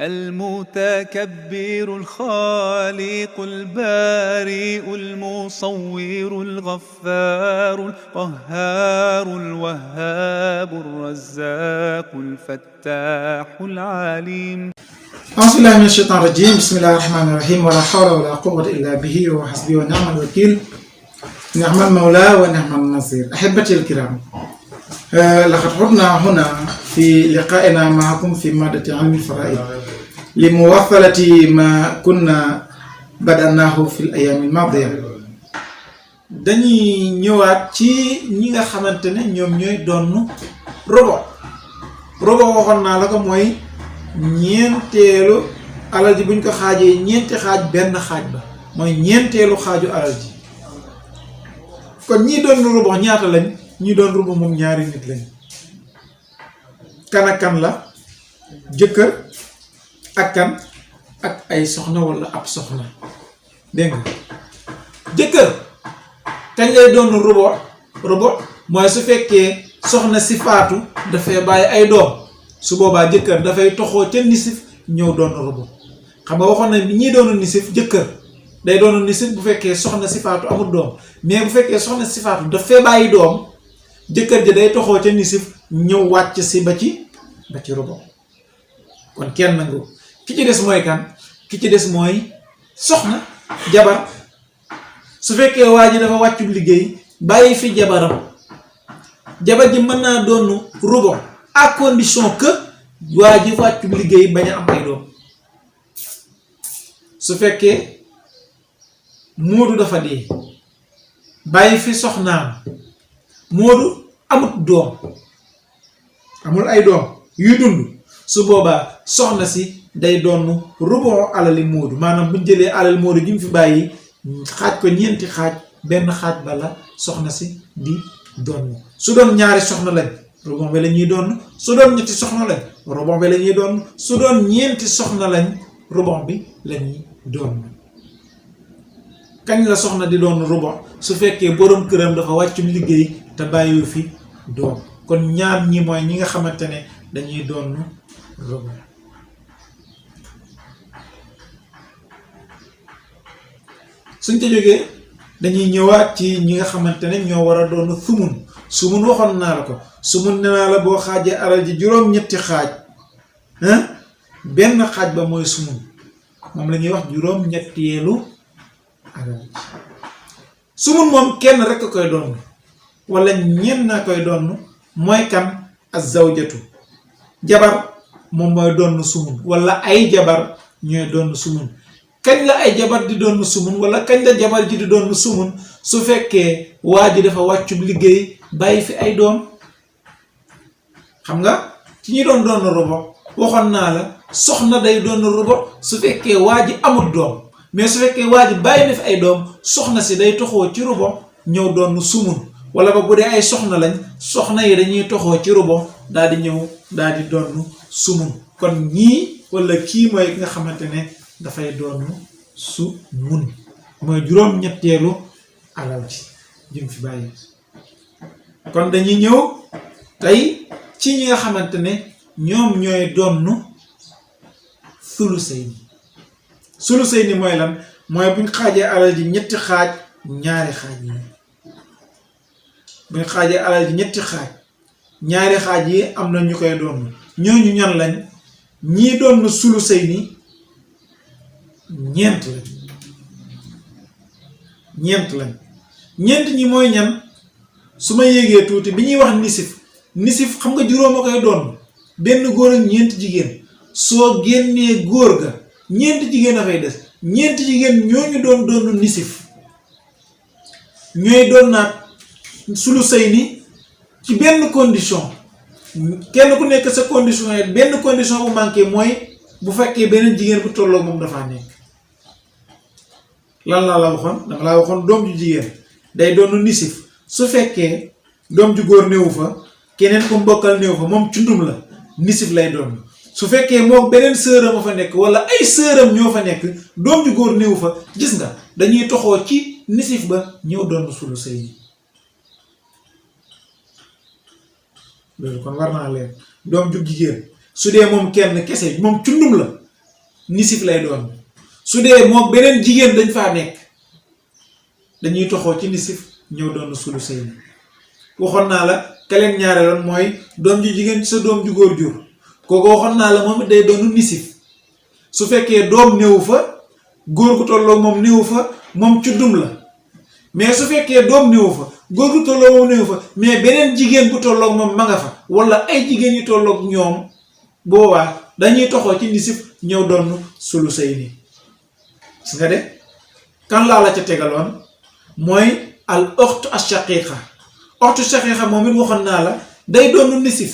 المتكبر الخالق البارئ المصور الغفار القهار الوهاب الرزاق الفتاح العليم. أعوذ بالله من الشيطان الرجيم. بسم الله الرحمن الرحيم. ولا حول ولا قوة إلا به وحسبي ونعم الوكيل. نعم المولى ونعم النصير. أحبتي الكرام، لقد عدنا هنا في لقائنا معكم في مادة علم الفرائض لمواصلة ما كنا بدأناه في الأيام الماضية. dañuy ñëwaat ci ñi nga xamante ne ñoom ñooy doon robo waxoon naa la ko mooy ñeenteelu alal ji buñ ko xaajee ñeenti xaaj benn xaaj ba mooy ñeenteelu xaaju alal ji. kon ñi doon robo ñaata lañ? ñi doon robo moom ñaari nit lañ. kan ak kan la? jëkkër ak kan ak ay soxna wala ab soxna. dégg nga jëkkër kañ lay doon robo mooy su fekkee soxna si faatu dafay bàyyi ay doom, su boobaa jëkkër dafay toxoo ca nisif ñëw doon robo. xam nga waxoon na ñii doonu nisif jëkkër day doonu nisif bu fekkee soxna si faatu amul doom, mais bu fekkee soxna si faatu dafay bàyyi doom, jëkkër ji day toxoo ca nisif ñëw wàcc si ba ci robo. kon kenn nangu. ki ci des mooy kan? ki ci des mooy soxna jabar. su fekkee waa ji dafa wàccub liggéey bàyyi fi jabaram, jabar ji mën naa doon robo à condition que waa ji wàccub liggéey bañ a am ay doom. su fekkee Moodu dafa dee bàyyi fi soxnaam, Moodu amut doom, amul ay doom yuy dund, su boobaa soxna si day doon robo alali Moodu. maanaam buñ jëlee alal Moodu ji mu fi bàyyi xaaj ko ñeenti xaaj, benn xaaj bala soxna si di doon. su doon ñaari soxna lañ robon bi la ñuy doon, su doon ñetti soxna lañ robon bi la ñuy doon, su doon ñeenti soxna lañ robon bi la ñuy doon. kañ la soxna di doon robon? su fekkee borom këram dafa wàccum liggéey te bàyyiwu fi doom. kon ñaar ñi mooy ñi nga xamante ne dañuy doon robon. suñ ca jógee dañuy ñëwaat ci ñi nga xamante ne ñoo war a doon sumun waxoon naa la ko. sumun nee naa la boo xaajee alal ji juróom-ñetti xaaj, benn xaaj ba mooy sumun, moom la ñuy wax juróom-ñetteelu alal ji. sumun moom kenn rek a koy doon wala ñenn a koy doon, mooy kan? az-zawjatu, jabar moom mooy doon sumun wala ay jabar ñooy doon sumun. kañ la ay jabar di doon sumun wala kañ la jabar ji di doon sumun? su fekkee waa ji dafa wàccub liggéey bàyyi fi ay doom. xam nga ci ñi doon robo waxoon naa la soxna day doon robo su fekkee waa ji amul doom, mais su fekkee waa ji bàyyi na fi ay doom, soxna si day toxoo ci robo ñëw doon sumun. wala ba bu dee ay soxna lañ, soxna yi dañuy toxoo ci robo daal di ñëw daal di doon sumun. kon ñii wala kii mooy ki nga xamante ne dafay doon sumun, mooy juróom-ñetteelu alal ji jëm fi bàyyi. kon dañuy ñëw tey ci ñi nga xamante ne ñoom ñooy doon sulusayni mooy lan? mooy buñ xaajee alal ji ñetti xaaj ñaari xaaj yi. buñ xaajee alal ji ñetti xaaj ñaari xaaj yi am na ñu koy doon. ñooñu ñan lañ? ñii doon sulusayni ñeent lañ. ñeent ñi mooy ñan? su ma yéegee tuuti bi ñuy wax nisif xam nga juróom a koy doon, benn góor ak ñeent jigéen. soo génnee góor ga ñeent jigéen a fay des. ñeent jigéen ñooñu doon nisif ñooy doon naat sulusayni ci benn condition. kenn ku nekk sa condition yi benn condition bu manqué mooy bu fekkee beneen jigéen bu tolloo moom dafaa nekk. lan laa la waxoon? dama laa waxoon doom ju jigéen day doon nisif su fekkee doom ju góor néewu fa, keneen ku mbokkal néew fa, moom cundum la, nisif lay doon. su fekkee moom beneen sëram a fa nekk wala ay sëram ñoo fa nekk, doom ju góor néewu fa, gis nga dañuy toxoo ci nisif ba ñëw doon sulusayni. loolu kon war naa leen. doom ju jigéen su dee moom kenn kese moom cundum la, nisif lay doon su dee moo beneen jigéen dañ faa nekk dañuy toxoo ci nisif ñëw doon sulusayni waxoon naa la keleen ñaareeloon mooy doom ju jigéen ci sa doom ju góor jur kooku waxoon naa la moom it day doonu nisif su fekkee doom néewu fa góor gu tolloo moom néewu fa moom cuddum la mais su fekkee doom néewu fa góor gu tolloo moom néewu fa mais beneen jigéen bu tolloog moom ma nga fa wala ay jigéen yu tolloog ñoom boobaa dañuy toxoo ci nisif ñëw doon sulusayni gis nga de kan laa la ca tegaloon mooy al uxtu ash-shaqiqa uxtu shaqiqa moom it waxoon naa la day doonu nisif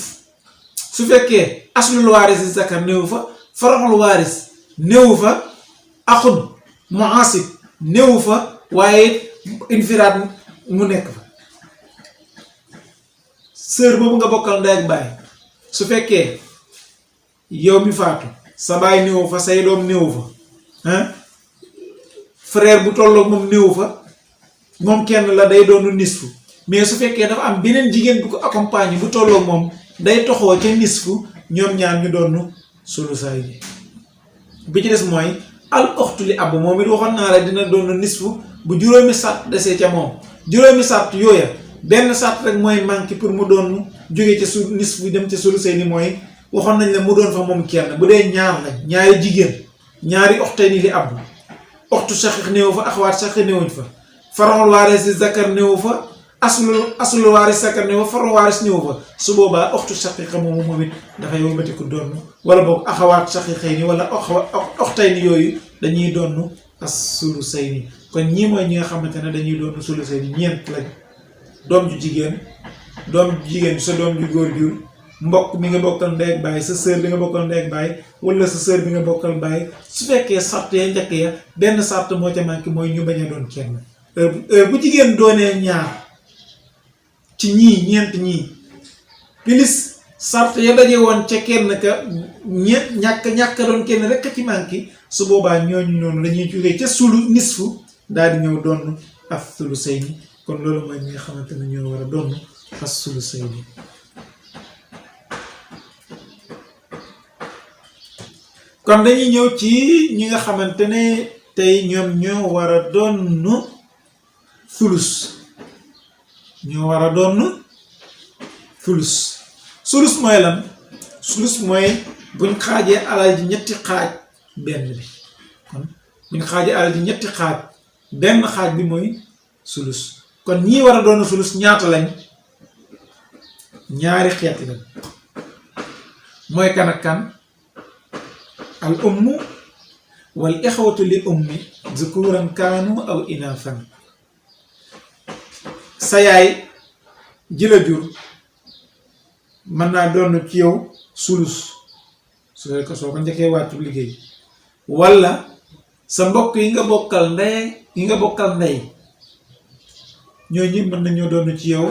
su fekkee aslul waaris zakar néewu fa faraxul waaris néewu fa axun muasib néewu fa waaye infiraat mu nekk fa sœur boobu nga bokkal ndey ak baay su fekkee yow mi faatu sa baay néewu fa say doom néewu fa frère bu tolloog moom néewu fa moom kenn la day doonu nisfu mais su fekkee dafa am beneen jigéen bu ko accompagne bu tolloog moom day toxoo ca nisfu ñoom ñaar ñu doonu sulusayni bi ci des mooy al uxtu li ab moom it waxoon naa la dina doonu nisfu bu juróomi sàrt desee ca moom juróomi sàrt yooya benn sàrt rek mooy manqué pour mu doon jóge ca su nisfu dem ca sulusayni mooy waxoon nañ la mu doon fa moom kenn bu dee ñaar lañ ñaari jigéen ñaari uxtayni li ab uxtu shaqiq néewu fa axawaat shaqiq néewuñ fa faraxul waaris zakar néewu fa aslul waaris zakar néewu fa faraxul waaris néewu fa su boobaa uxtu shaqiqa moomu moom it dafay wëlbatiku doon wala boog axawaat shaqiqayni wala uxtayni yooyu dañuy doon as-sulusayni kon ñii mooy ñi nga xamante ne dañuy doon sulusayni ñeent lañ doom ju jigéen sa doom ju góor jur mbokk mi nga bokkal ndey ak baay sa sœur bi nga bokkal ndey ak baay wala sa sœur bi nga bokkal baay su fekkee sart ya njëkk ya benn sart moo ca manqué mooy ñu bañ a doon kenn bu jigéen doonee ñaar ci ñeent ñii pilis sart ya daje woon ca kenn ka ñàkk doon kenn rek a ci manqué su boobaa ñooñu noonu dañuy jógee ca sulu nisfu daal di ñëw doon as-sulusayni kon loolu mooy ñi nga xamante ne ñoo war a doon as-sulusayni kon dañuy ñëw ci ñi nga xamante ne tey ñoom ñoo war a doon sulus ñoo war a doon sulus mooy lan sulus mooy buñ xaajee alal ji ñetti xaaj benn bi kon buñ xaajee alal ji ñetti xaaj benn xaaj bi mooy sulus kon ñii war a doon sulus ñaata lañ ñaari xeet lañ mooy kan ak kan al ummu wal ixwatu li ummi zukuran kaanu aw inathan sa yaay ji la jur mën naa doon ci yow sulus soo ko njëkkee wàccu liggéey wala sa mbokk yi nga bokkal ndey ñooñu mën nañoo doon ci yow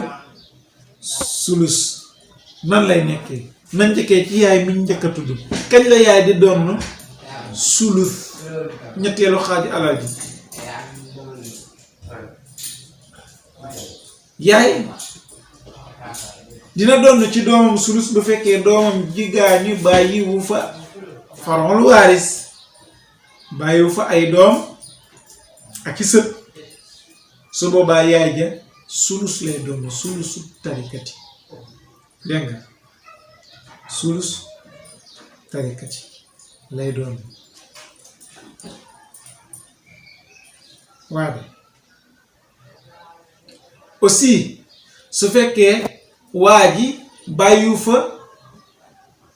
sulus nan lay nekkee na njëkkee ci yaay mi njëkk a tudd kañ la yaay di doon sulus ñetteelu xaaju alal ji yaay dina doon ci doomam sulus bu fekkee doomam jigaañu bàyyiwu fa faraxul waaris bàyyiwu fa ay doom ak i sët su boobaa yaay ja sulus lay doon sulusu tarikati dégg nga sulus tarikati lay doon waaye aussi su fekkee waa ji bàyyiwu fa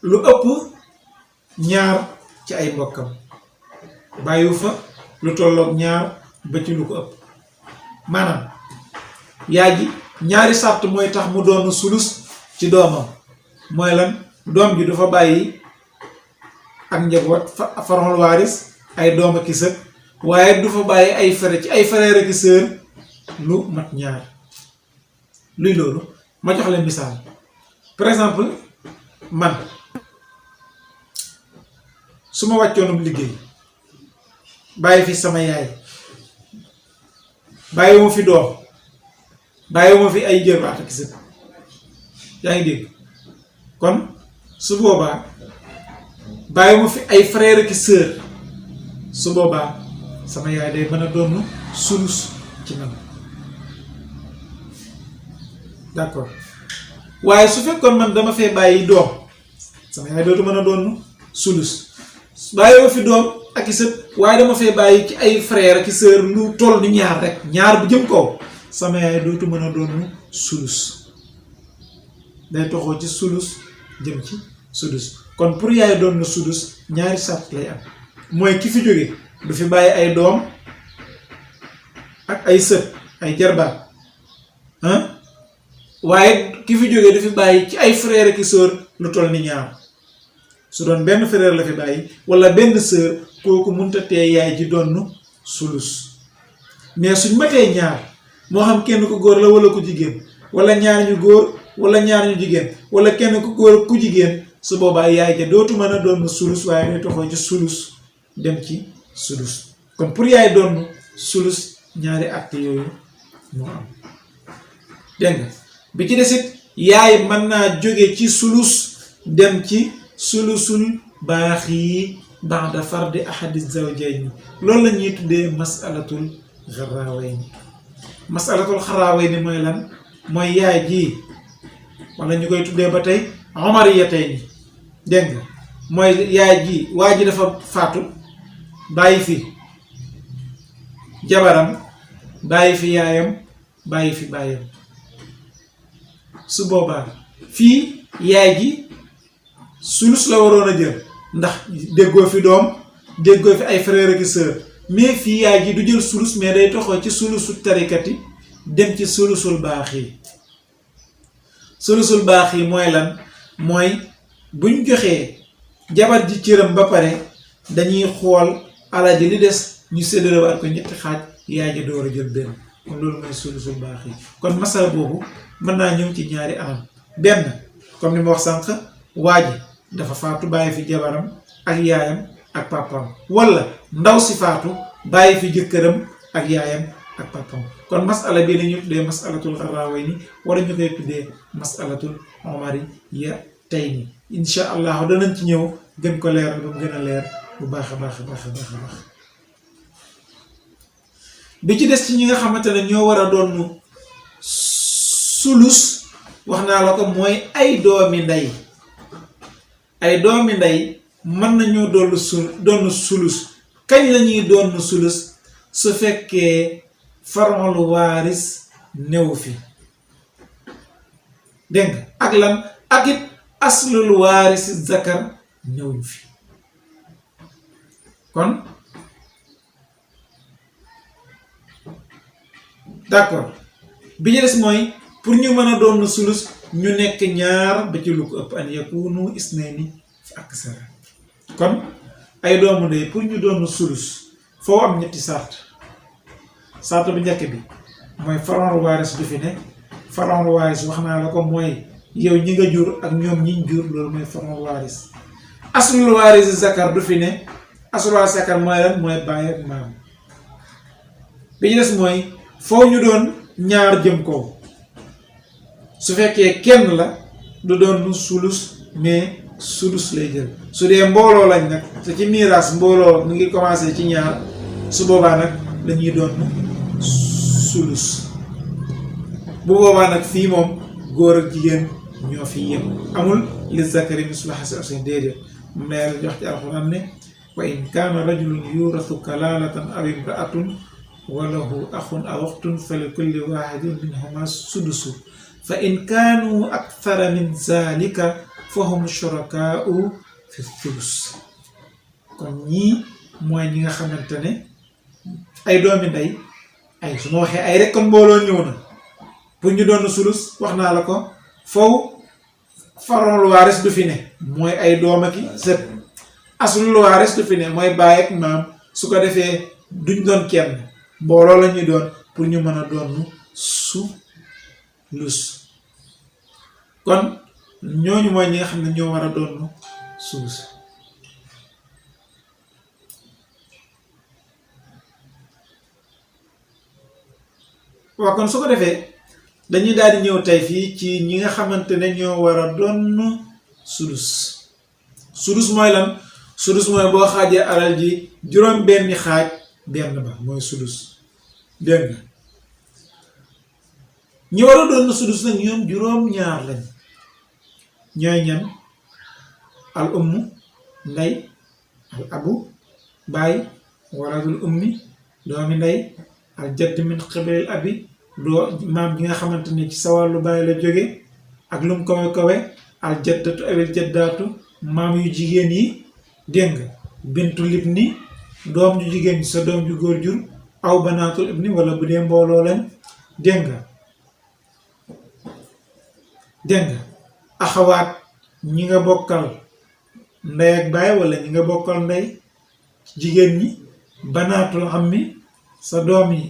lu ëpp ñaar ci ay mbokkam bàyyiwu fa lu tolloog ñaar ba ci lu ko ëpp maanaam yaa ji ñaari sàrt mooy tax mu doon sulus ci doomam mooy lan doom ji du fa bàyyi ak njaboot faraxul waaris ay doom ak i sët waaye du fa bàyyi ay frère ci ay frère ak i sœur lu mat ñaar luy loolu ma jox leen misaal par exemple man su ma wàccoonum liggéey bàyyi fi sama yaay bàyyi ma fi doom bàyyi ma fi ay jërbaat ak sët yaa ngi dégg kon su boobaa bàyyi ma fi ay frère ak sœur su boobaa sama yaay day mën a doon sulus ci man. d'accord waaye su fekkoon man dama fee bàyyi doom sama yaay dootu mën a doon sulus bàyyiwoo fi doom ak i sët waaye dama fee bàyyi ci ay frère ak i sœur lu toll ni ñaar rek ñaar bu jëm kaw sama yaay dootu mën a doon sulus day toxoo ci sulus jëm ci sudus. kon pour yaay doon na sudus ñaari sàrt lay am mooy ki fi jóge du fi bàyyi ay doom ak ay sët ay jarbaat waaye ki fi jóge du fi bàyyi ci ay frère ak i sœur lu toll ni ñaar su doon benn frère la fi bàyyi wala benn sœur kooku mënta tee yaay ji doon sulus. mais suñ matee ñaar moo xam kenn ku góor la wala ku jigéen wala ñaar ñu góor wala ñaar ñu jigéen wala kenn ku góor ku jigéen su boobaa yaay ja dootu mën a doon sulus waaye day toxoo ci sulus dem ci sudus. kon pour yaay doon sulus ñaari acte yooyu moo am dégg nga bi ci desit yaay mën naa jóge ci sulus dem ci sulusul baaxi ba'da fardi ahadi zawjayni loolu la ñuy tuddee masalatul xaraawayni. masalatul xaraawayni mooy lan mooy yaay ji wala ñu koy tuddee ba tey omariyatayni dégg nga mooy yaay ji waa ji dafa faatu bàyyi fi jabaram bàyyi fi yaayam bàyyi fi baayam. su boobaa fii yaay ji sulus la waroon a jël ndax déggoo fi doom déggoo fi ay frère ak sœur mais fii yaay ji du jël sulus mais day toxoo ci sulusu tarikati dem ci sulusul baax yi. sulusul baax yi mooy lan mooy buñ joxee jabar ji cëram ba pare dañuy xool alal ji li des ñu séddalewaat ko ñetti xaaj yaay ji door a jël benn. kon loolu mooy sulusul baax yi. kon masala boobu mën naa ñëw ci ñaari anam benn comme ni ma wax sànq waa ji dafa faatu bàyyi fi jabaram ak yaayam ak papam wala ndaw si faatu bàyyi fi jëkkëram ak yaayam ak papam. kon masala bii la ñuy tuddee masalatul xaraawayni wala ñu koy tuddee masalatul omariyatayni. incha allah danañ ci ñëw gën ko leeral ba mu gën a leer bu baax a baax a baax a baax a baax. bi ci des ci ñi nga xamante ne ñoo war a doon sulus wax naa la ko mooy ay doomi ndey. ay doomi ndey mën nañoo doon sulus kañ la ñuy doon sulus su fekkee far'ul waaris néew fi dégg nga ak lan ak it aslul waaris zakar néewuñ fi. kon d'accord bi ñu des mooy pour ñu mën a doon sulus ñu nekk ñaar ba ci lu ko ëpp an yakunu isnayni fa aksara. kon ay doomu ndey pour ñu doon sulus foo am ñetti sart bu njëkk bi mooy far'ul waaris du fi ne. far'ul waaris wax naa la ko mooy yow ñi nga jur ak ñoom ñiñ jur loolu mooy far'ul waaris. aslul waaris zakar du fi ne. aslul waaris zakar mooy lan mooy baay ak maam. bi ñu des mooy foo ñu doon ñaar jëm kaw su fekkee kenn la du doon sulus mais sulus lay jël. su dee mbooloo lañ nag te ci miiraas mbooloo mu ngi commencé ci ñaar su boobaa nag dañuy doon sulus. bu boobaa nag fii moom góor ak jigéen ñoo fi yem amul li zakari mislu hazzi unsayayn déedéet mu ne la jox ci alxuraan ne wa in kaana rajulun yurathu kalaalatan aw imraatun wa lahu axun aw uxtun fa li kulli waahidin minhumaa sudusu fa in kaanu akthara min zaalika fa hum shurakaa'u fi thulus. kon ñii mooy ñi nga xamante ne ay doomi ndey ay su ma waxee ay rek kon mbooloo ñëw na pour ñu doon sulus wax naa la ko foofu far'ul waaris du fi ne mooy ay doom ak i sët. aslul waaris du fi ne mooy baay ak maam su ko defee duñ doon kenn mbooloo la ñuy doon pour ñu mën a doon sulus. kon ñooñu mooy ñi nga xam ne ñoo war a doon sulus. waaw kon su ko defee dañuy daal di ñëw tey fii ci ñi nga xamante ne ñoo war a doon sulus. sulus mooy lan sudus mooy boo xaajee alal ji juróom benni xaaj benn ba mooy sudus dégg nga ñi war a doon sudus nag ñoom juróom-ñaar lañ ñooy ñan al ummu ndey al abu baay waladul ummi doomi ndey al jadd min xibalil abi doo maam ji nga xamante ne ci sa wàllu baay la jóge ak lum kawe kawe al jaddatu awil jaddaatu maam yu jigéen yi dégg nga bintu libni doom ju jigéen ji sa doom ju góor jur aw banaatul ibni wala bu dee mbooloo lañ dégg nga axawaat ñi nga bokkal ndey ak baay wala ñi nga bokkal ndey jigéen ñi banaatul ammi sa doom yi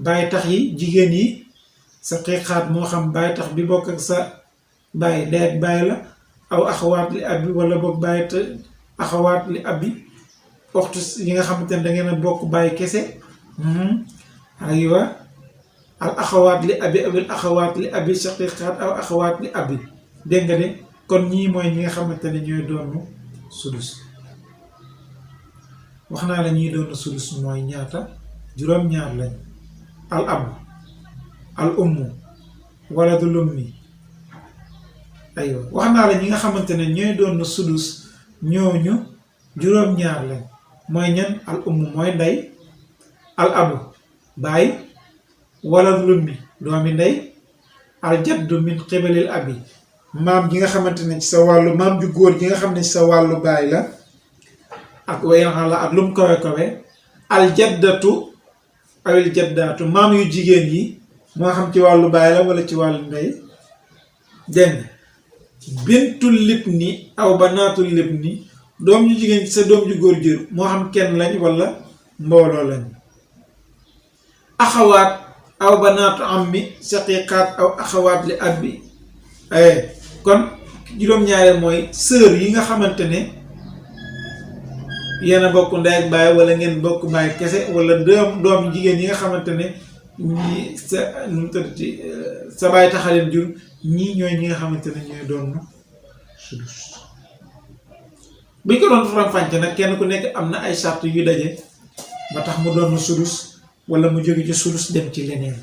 baay tax yi jigéen yi sa xiixaat moo xam baay tax bi bokk ak sa baay ndey ak baay la aw axawaat li ab bi wala boog baay te axawaat li ab bi waxtu yi nga xamante ne da ngeen a bokk baay kese aywa al axawaat li abi abil axawaat li abi shaqiqaat aw axawaat li abi dégg nga de kon ñii mooy ñi nga xamante ne ñooy doonu sudus wax naa la ñuy doonu sudus mooy ñaata juróom-ñaar lañ al abu al ummu waladul ummi aywa wax naa la ñi nga xamante ne ñooy doonu sudus ñooñu juróom-ñaar lañ mooy ñan al ummu mooy ndey al abu baay waladul ummi doomi ndey al jaddu min xibalil abi maam ji nga xamante ne ci sa wàllu maam ju góor ji nga xam ne ci sa wàllu baay la ak wayan la ak lum kawe kawe al jaddatu awil jaddaatu maam yu jigéen yi moo xam ci wàllu baay la wala ci wàllu ndey dégg nga bintul libni aw banaatul libni doom ju jigéen ci sa doom ju góor jur moo xam kenn lañ wala mbooloo lañ axawaat aw banaatu ammi shaqiqaat aw axawaat li abbi kon juróom-ñaareel mooy sœur yi nga xamante ne yéen a bokk ndey ak baay wala ngeen bokk baay kese wala doom jigéen yi nga xamante ne ñi sa nu mu tëddati sa baay taxaleen jur ñii ñooy ñi nga xamante ne ñooy doon sudus buñ ko doon faram-fàcce nag kenn ku nekk am na ay sart yu daje ba tax mu doon sudus wala mu jóge ci sudus dem ci leneen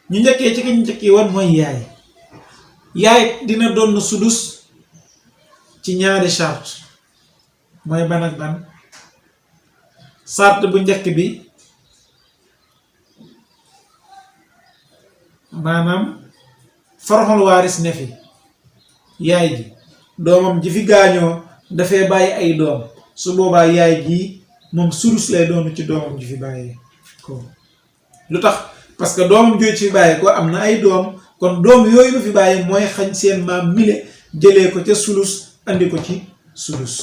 ñu njëkkee ci ki ñu njëkkee woon mooy yaay yaay dina doon sudus ci ñaari sart mooy ban ak ban sart bu njëkk bi maanaam farxul waaris ne fi yaay ji doomam ji fi gaañoo dafay bàyyi ay doom su boobaa yaay ji moom sudus lay doon ci doomam ji fi bàyyi ko lu tax parce que doomam jooju fi bàyyi ko am na ay doom kon doom yooyu lu fi bàyyi mooy xañ seen maam mile jëlee ko ca sulus andi ko ci sudus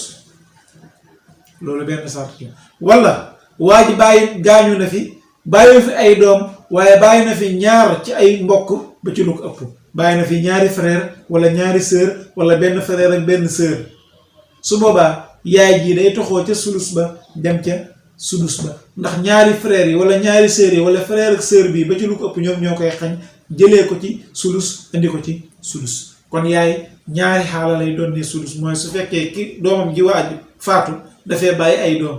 loolu benn sart la wala waa ji bàyyi gaañu na fi bàyyi fi ay doom waaye bàyyi na fi ñaar ci ay mbokk ba ci lu ko ëpp bàyyi na fi ñaari frère wala ñaari sœur wala benn frère ak benn sœur su boobaa yaay ji day toxoo ca sulus ba dem ca sudus ba ndax ñaari frère yi wala ñaari sœur yi wala frère ak sœur bi ba ci lu ko ëpp ñoom ñoo koy xañ jëlee ko ci sulus indi ko ci sudus kon yaay ñaari xaala lay doon ne sudus mooy su fekkee ki doomam ji waaju faatu dafay bàyyi ay doom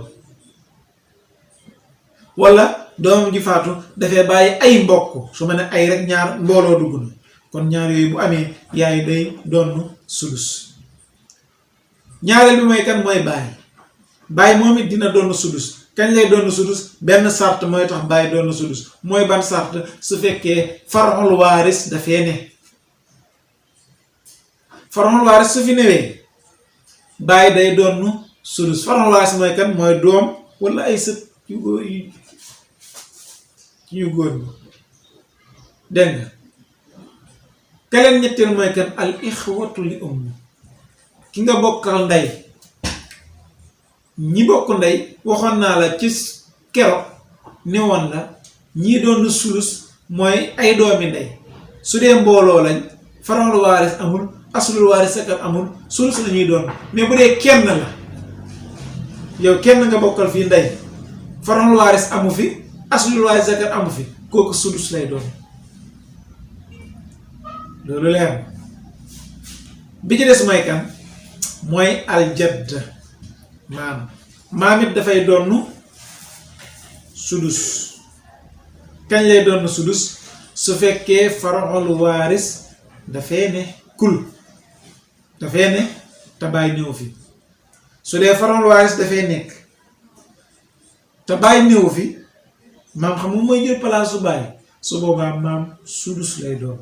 wala doomam ji faatu dafay bàyyi ay mbokk su ma ne ay rek ñaar mbooloo dugg na kon ñaar yooyu bu amee yaay day doon sudus ñaareel bi mooy kan mooy baay moom it dina doon sudus kañ lay doon sudus benn sart mooy tax baay doon sudus mooy ban sart su fekkee farxul waaris dafee ne farxul waaris su fi newee baay day doon sudus farxul waaris mooy kan mooy doom wala ay sët yu góor yu góor ñi dégg nga keleen ñetteel mooy kan al ixwatu li ummi ki nga bokkal ndey ñi bokk ndey waxoon naa la ci kero ne woon la ñii doon sulus mooy ay doomi ndey su dee mbooloo lañ farxul waaris amul aslul waaris sakar amul sulus la ñuy doon mais bu dee kenn la yow kenn nga bokkal fii ndey farxul waaris amu fi aslul waaris sakar amu fi kooku sulus lay doon loolu leer bi ci des mooy kan mooy aljadd maam it dafay donn sudus kañ lay donn sudus su fekkee far'ul waaris dafay ne dafay ne te baay néew fi su dee far'ul waaris dafay nekk te baay néew fi maam xam nga mooy jël place su baay su boobaa maam sudus lay doon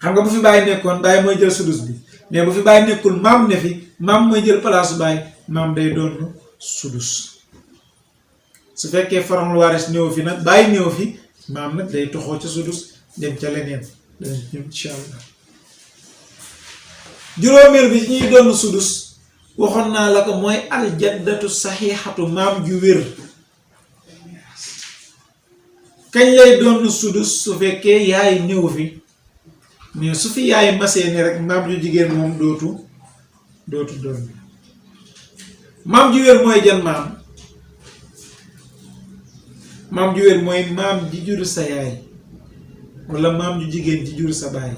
xam nga bu fi baay nekkoon baay mooy jël sudus bi mais bu fi baay nekkul maam ne fi maam mooy jël place su baay maam day doon sudus su fekkee far'ul waaris néew fi nag baay néew fi maam nag day toxoo ca sudus dem ca leneen danañ ñëw incha allah juróomeel bi ñuy doon sudus waxoon naa la ko mooy aljaddatu saxiixatu maam ju wér kañ lay doon sudus su fekkee yaay néew fi mais su fi yaay masee ni rek maam ju jigéen moom dootu doon maam ju wér mooy jan maam ju wér mooy maam ji jur sa yaay walla maam ju jigéen ji jur sa baay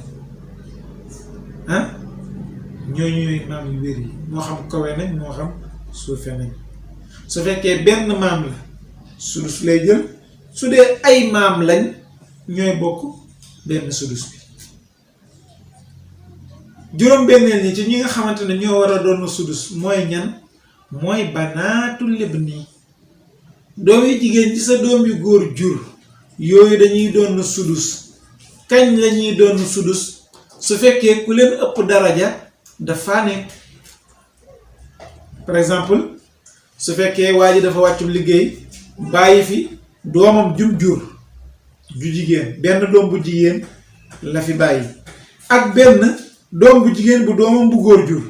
ñooy maam yu wér yi moo xam kawe nañ moo xam suufe nañ su fekkee benn maam la sudus lay jël su dee ay maam lañ ñooy bokk benn sudus bi juróom-benneel ñi ci ñi nga xamante ne ñoo war a doon sudus mooy ñan mooy banaatul libni doom yu jigéen ci sa doom yu góor jur yooyu dañuy doon sudus kañ lañuy doon sudus su fekkee ku leen ëpp daraja dafa nekk par exemple su fekkee waa ji dafa wàccum liggéey bàyyi fi doomam jum jur ju jigéen benn doom bu jigéen la fi bàyyi ak benn doom bu jigéen bu doomam bu góor jur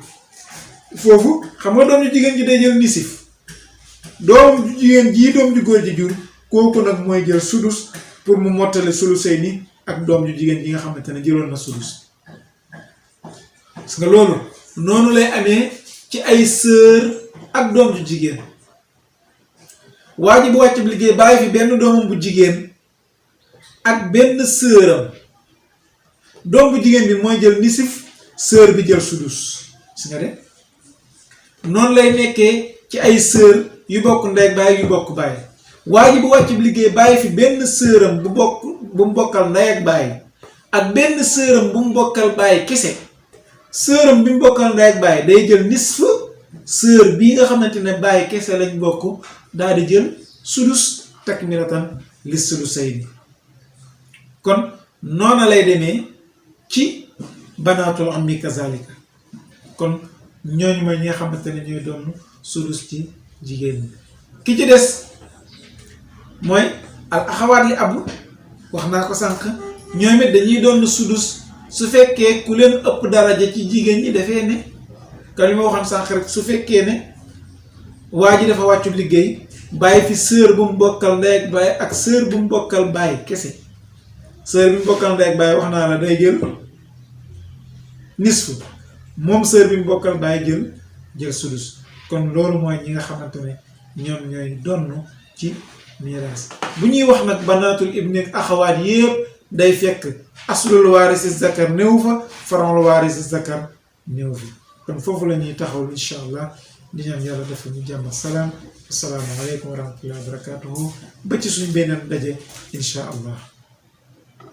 foofu xam nga doom ju jigéen ji day jël nisif doom ju jigéen jii doom ju góor ji jur kooku nag mooy jël sudus pour mu mottale sulusay ni ak doom ju jigéen ji nga xamante ne jëloon na sudus parce que loolu noonu lay amee ci ay sœur ak doom ju jigéen waa ji bu wàcc liggéey bàyyi fi benn doomam bu jigéen ak benn sœuram doom bu jigéen bi mooy jël nisif sœur bi jël sudus si nga de noonu lay nekkee ci ay sœur yu bokk ndey ak baay yu bokk baay waa ji bu wàcc liggéey bàyyi fi benn sœuram bu mu bokkal ndey ak baay ak benn sœuram bu mu bokkal baay kese sœuram bi mu bokkal ndey ak baay day jël nisf sœur bii nga xamante ne baay kese lañ bokk daal di jël sudus takmilatan li sulusayni kon noona lay demee ci banaatul ammi kazalika kon ñooñu mooy ñi nga xamante ne ñooy doon sudus ci jigéen ñi ki ci des mooy al axawaat li abu wax naa ko sànq ñoom it dañuy doon sudus su fekkee ku leen ëpp daraja ci jigéen ñi dafee ne ka li ma waxoon sànq rek su fekkee ne waa ji dafa wàccu liggéey bàyyi fi sœur bu mu bokkal ndey ak baay ak sœur bu mu bokkal baay kese sœur bi mu bokkal ndey ak baay wax naa la day jël nisfu moom sœur bi mu bokkal baay jël sudus kon loolu mooy ñi nga xamante ne ñoom ñooy donn ci miraas bu ñuy wax nag banaatul ibni ak axawaat yépp day fekk aslul waarisi zakar néew fa far'ul waarisi zakar néew fi kon foofu la ñuy taxaw incha allah di ñaan yàlla dafa ñu jàmm salaam assalaamu aleykum wa rahmatullahi wa barakatuhu ba ci suñ beneen daje incha allah